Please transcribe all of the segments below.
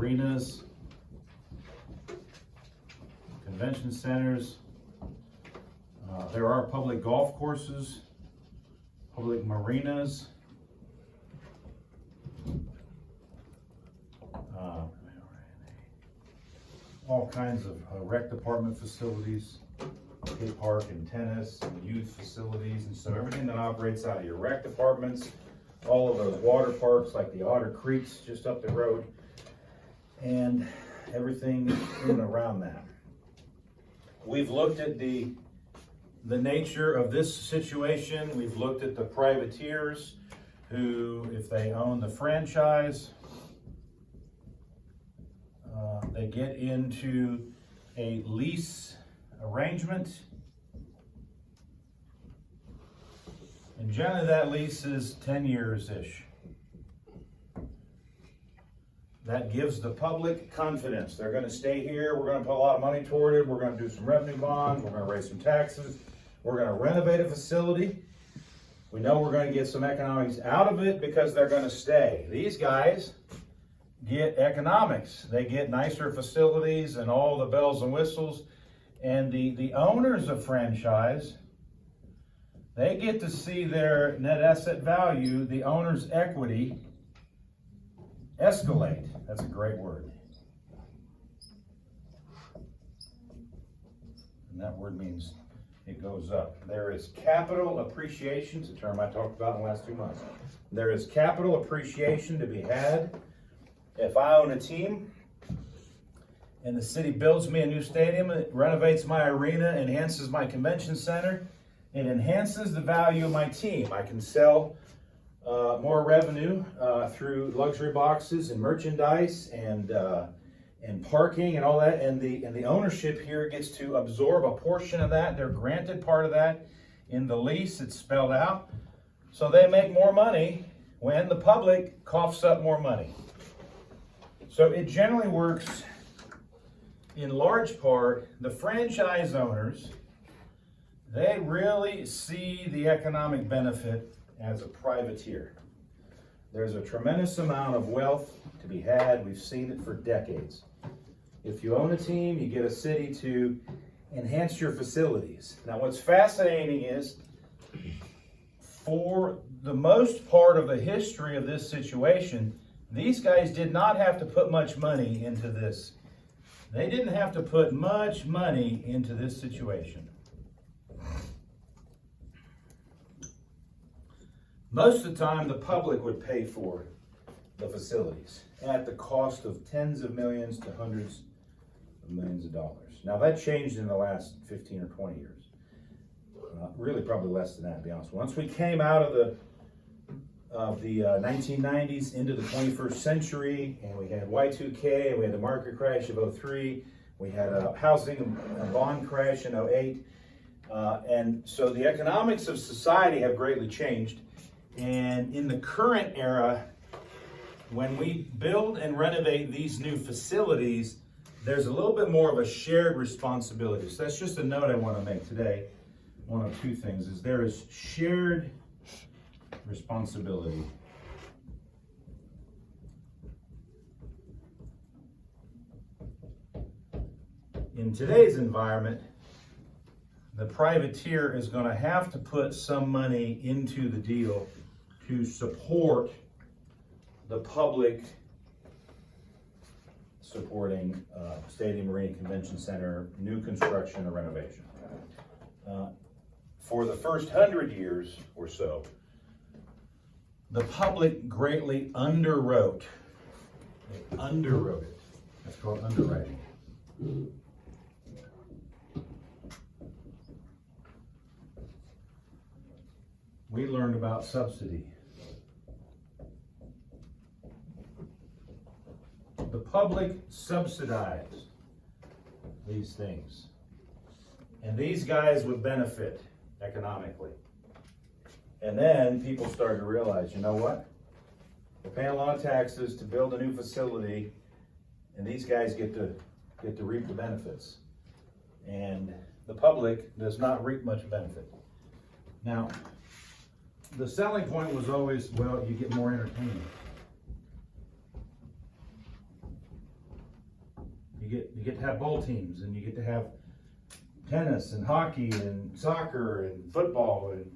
arenas, convention centers. There are public golf courses, public marinas, all kinds of rec department facilities, skate park and tennis and youth facilities, and so everything that operates out of your rec departments, all of those water parks like the Otter Creeks just up the road, and everything in and around that. We've looked at the nature of this situation. We've looked at the privateers who, if they own the franchise, they get into a lease arrangement. And generally that lease is 10 years-ish. That gives the public confidence. They're going to stay here. We're going to put a lot of money toward it. We're going to do some revenue bonds. We're going to raise some taxes. We're going to renovate a facility. We know we're going to get some economics out of it because they're going to stay. These guys get economics. They get nicer facilities and all the bells and whistles. And the owners of franchise, they get to see their net asset value, the owner's equity, escalate. That's a great word. And that word means it goes up. There is capital appreciation. It's a term I talked about in the last 2 months. There is capital appreciation to be had. If I own a team and the city builds me a new stadium, it renovates my arena, enhances my convention center, it enhances the value of my team. I can sell more revenue through luxury boxes and merchandise and parking and all that, and the ownership here gets to absorb a portion of that. They're granted part of that in the lease. It's spelled out, so they make more money when the public coughs up more money. So it generally works in large part. The franchise owners, they really see the economic benefit as a privateer. There's a tremendous amount of wealth to be had. We've seen it for decades. If you own a team, you get a city to enhance your facilities. Now, what's fascinating is, for the most part of the history of this situation, these guys did not have to put much money into this. They didn't have to put much money into this situation. Most of the time, the public would pay for the facilities at the cost of tens of millions to hundreds of millions of dollars. Now, that changed in the last 15 or 20 years. Really, probably less than that, to be honest. Once we came out of the 1990s into the 21st century, and we had Y2K, and we had the market crash of 03, we had a housing and bond crash in 08, and so the economics of society have greatly changed. And in the current era, when we build and renovate these new facilities, there's a little bit more of a shared responsibility. So that's just a note I want to make today. One of two things is there is shared responsibility. In today's environment, the privateer is going to have to put some money into the deal to support the public supporting stadium, arena, convention center, new construction or renovation. For the first 100 years or so, the public greatly underwrote. They underwrote it. That's called underwriting. We learned about subsidy. The public subsidized these things. And these guys would benefit economically. And then people started to realize, you know what? They're paying a lot of taxes to build a new facility, and these guys get to reap the benefits. And the public does not reap much benefit. Now, the selling point was always, well, you get more entertainment. You get to have bowl teams, and you get to have tennis and hockey and soccer and football, and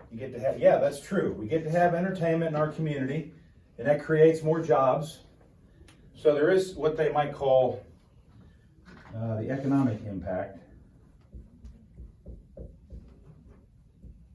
you get to have, yeah, that's true. We get to have entertainment in our community, and that creates more jobs. So there is what they might call the economic impact.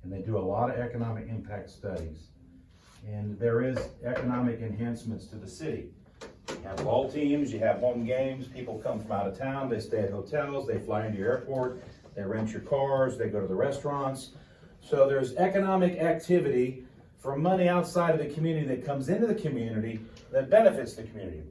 And they do a lot of economic impact studies. And there is economic enhancements to the city. You have ball teams, you have home games, people come from out of town, they stay at hotels, they fly into your airport, they rent your cars, they go to the restaurants. So there's economic activity for money outside of the community that comes into the community that benefits the community.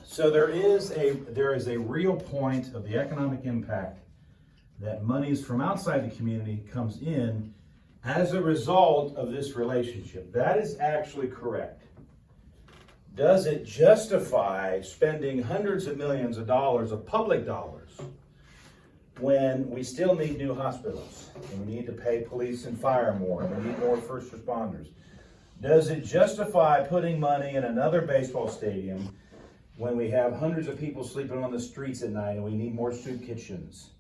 So there is a real point of the economic impact that monies from outside the community comes in as a result of this relationship. That is actually correct. Does it justify spending hundreds of millions of dollars of public dollars when we still need new hospitals, and we need to pay police and fire more, and we need more first responders? Does it justify putting money in another baseball stadium when we have hundreds of people sleeping on the streets at night, and we need more soup kitchens,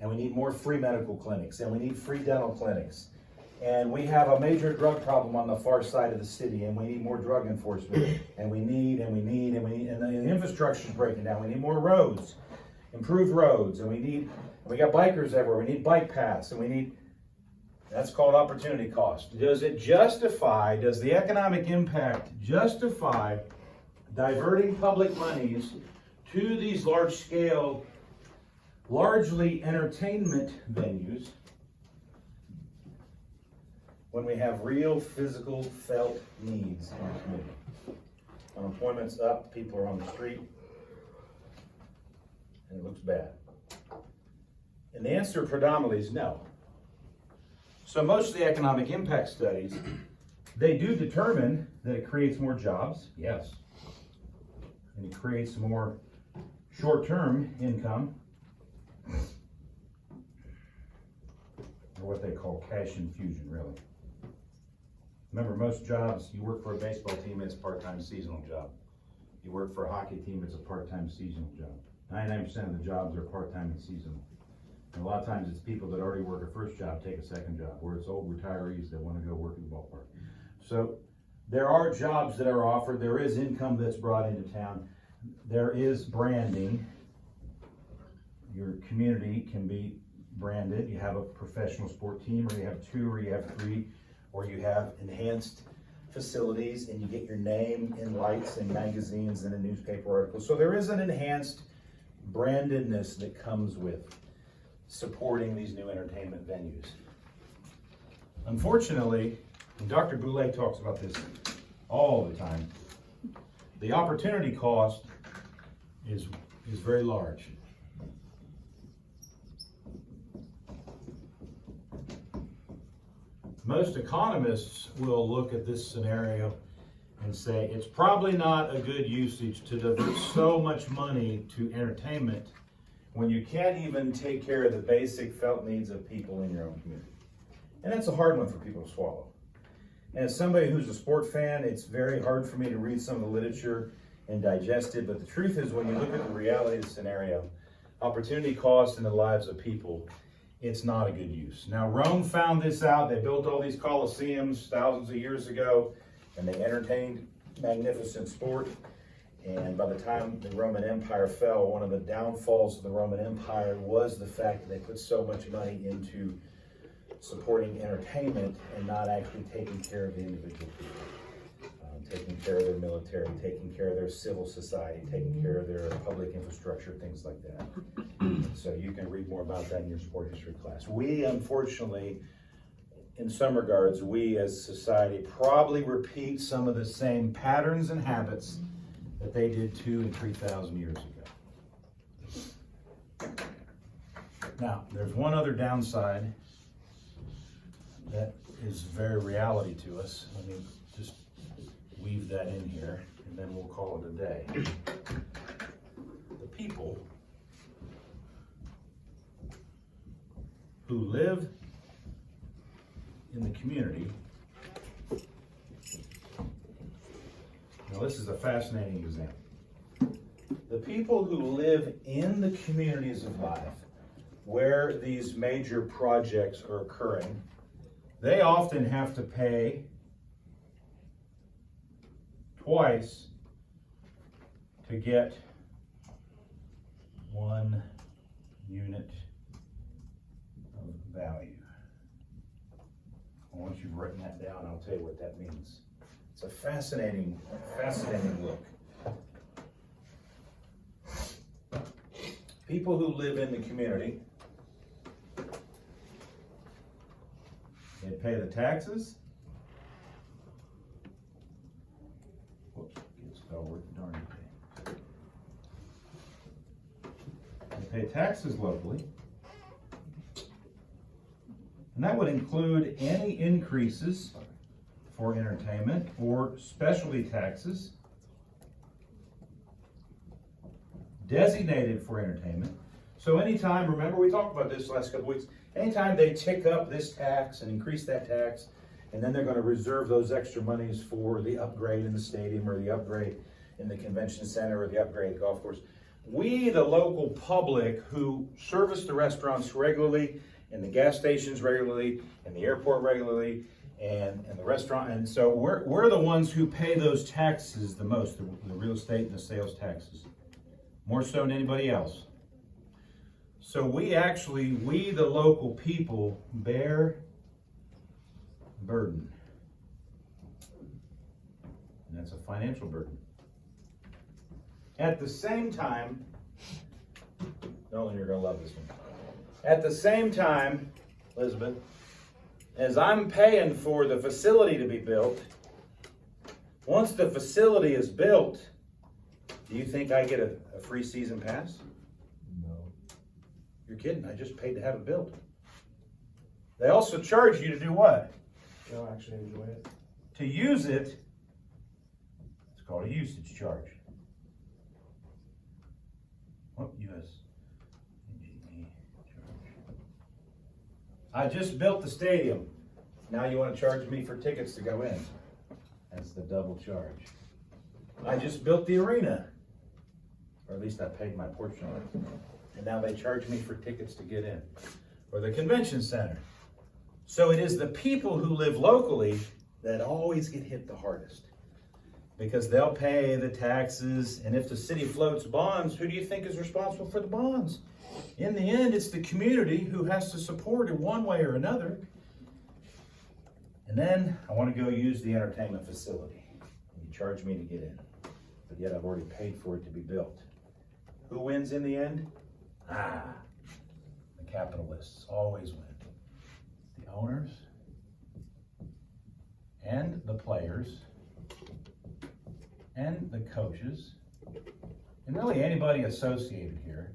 and we need more free medical clinics, and we need free dental clinics, and we have a major drug problem on the far side of the city, and we need more drug enforcement, and we need, and the infrastructure is breaking down. We need more roads, improved roads, and we got bikers everywhere. We need bike paths, and that's called opportunity cost. Does the economic impact justify diverting public monies to these large-scale, largely entertainment venues when we have real physical felt needs in our community? Unemployment's up, people are on the street, and it looks bad. And the answer predominantly is no. So most of the economic impact studies, they do determine that it creates more jobs, yes. And it creates more short-term income, or what they call cash infusion, really. Remember, most jobs, you work for a baseball team, it's a part-time seasonal job. You work for a hockey team, it's a part-time seasonal job. 99% of the jobs are part-time and seasonal. And a lot of times it's people that already work a first job take a second job, or it's old retirees that want to go work at the ballpark. So there are jobs that are offered, there is income that's brought into town, there is branding. Your community can be branded. You have a professional sport team, or you have two, or you have three, or you have enhanced facilities, and you get your name in lights and magazines and in newspaper articles. So there is an enhanced brandedness that comes with supporting these new entertainment venues. Unfortunately, and Dr. Boulay talks about this all the time, the opportunity cost is very large. Most economists will look at this scenario and say it's probably not a good usage to devote so much money to entertainment when you can't even take care of the basic felt needs of people in your own community. And that's a hard one for people to swallow. And as somebody who's a sport fan, it's very hard for me to read some of the literature and digest it, but the truth is, when you look at the reality of the scenario, opportunity cost in the lives of people, it's not a good use. Now, Rome found this out. They built all these colosseums thousands of years ago, and they entertained magnificent sport. And by the time the Roman Empire fell, one of the downfalls of the Roman Empire was the fact that they put so much money into supporting entertainment and not actually taking care of the individual people. Taking care of their military, taking care of their civil society, taking care of their public infrastructure, things like that. So you can read more about that in your sport history class. We, unfortunately, in some regards, we as society probably repeat some of the same patterns and habits that they did 2,000 and 3,000 years ago. Now, there's one other downside that is very reality to us. Let me just weave that in here, and then we'll call it a day. The people who live in the community. Now, this is a fascinating example. The people who live in the communities of life where these major projects are occurring, they often have to pay twice to get 1 unit of value. Once you've written that down, I'll tell you what that means. It's a fascinating look. People who live in the community, they pay the taxes. Whoops, it spelled worth the darn thing. They pay taxes locally. And that would include any increases for entertainment or specialty taxes designated for entertainment. So anytime, remember we talked about this last couple weeks, anytime they tick up this tax and increase that tax, and then they're going to reserve those extra monies for the upgrade in the stadium or the upgrade in the convention center or the upgrade at the golf course, we, the local public who service the restaurants regularly, and the gas stations regularly, and the airport regularly, and the restaurant, and so we're the ones who pay those taxes the most, the real estate and the sales taxes, more so than anybody else. So we, the local people, bear burden. And that's a financial burden. At the same time, Nolan, you're going to love this one. At the same time, Elizabeth, as I'm paying for the facility to be built, once the facility is built, do you think I get a free season pass? No. You're kidding. I just paid to have it built. They also charge you to do what? You'll actually enjoy it. To use it, it's called a usage charge. What US? I just built the stadium. Now you want to charge me for tickets to go in. That's the double charge. I just built the arena. Or at least I paid my portion of it. And now they charge me for tickets to get in. Or the convention center. So it is the people who live locally that always get hit the hardest. Because they'll pay the taxes, and if the city floats bonds, who do you think is responsible for the bonds? In the end, it's the community who has to support it one way or another. And then I want to go use the entertainment facility. And you charge me to get in. But yet I've already paid for it to be built. Who wins in the end? The capitalists always win. The owners and the players and the coaches and really anybody associated here,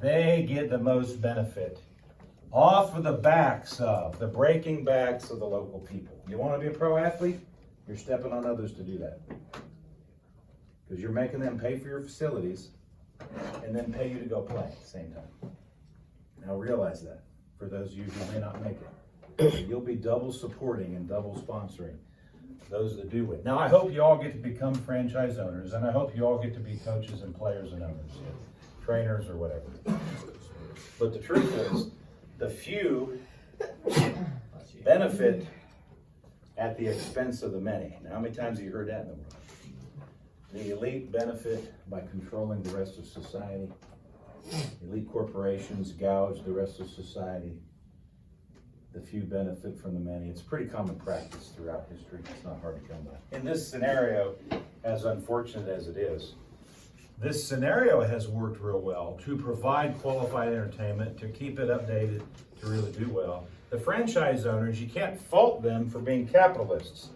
they get the most benefit off of the backs of, the breaking backs of the local people. You want to be a pro athlete? You're stepping on others to do that. Because you're making them pay for your facilities and then pay you to go play at the same time. Now realize that, for those of you who may not make it. You'll be double supporting and double sponsoring those that do it. Now I hope you all get to become franchise owners, and I hope you all get to be coaches and players and owners, trainers or whatever. But the truth is, the few benefit at the expense of the many. Now, how many times have you heard that in the world? The elite benefit by controlling the rest of society. Elite corporations gouge the rest of society. The few benefit from the many. It's pretty common practice throughout history. It's not hard to come by. In this scenario, as unfortunate as it is, this scenario has worked real well to provide qualified entertainment, to keep it updated, to really do well. The franchise owners, you can't fault them for being capitalists.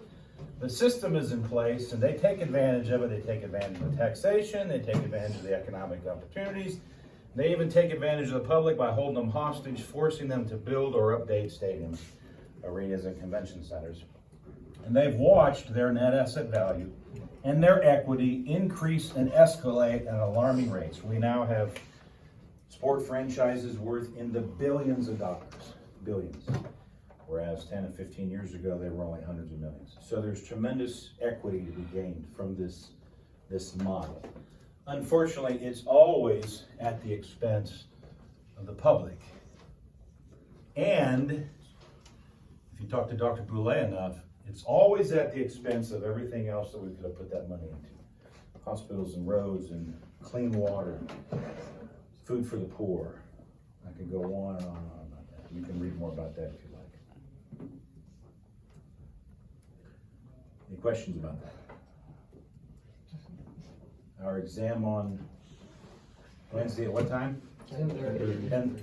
The system is in place and they take advantage of it. They take advantage of the taxation. They take advantage of the economic opportunities. They even take advantage of the public by holding them hostage, forcing them to build or update stadiums, arenas, and convention centers. And they've watched their net asset value and their equity increase and escalate at alarming rates. We now have sport franchises worth in the billions of dollars, billions. Whereas 10 and 15 years ago, they were only hundreds of millions. So there's tremendous equity to be gained from this this model. Unfortunately, it's always at the expense of the public. And if you talk to Dr. Boulay enough, it's always at the expense of everything else that we could have put that money into. Hospitals and roads and clean water, food for the poor. I could go on and on and on about that. You can read more about that if you like. Any questions about that? Our exam on Wednesday at what time? 10:30. 10.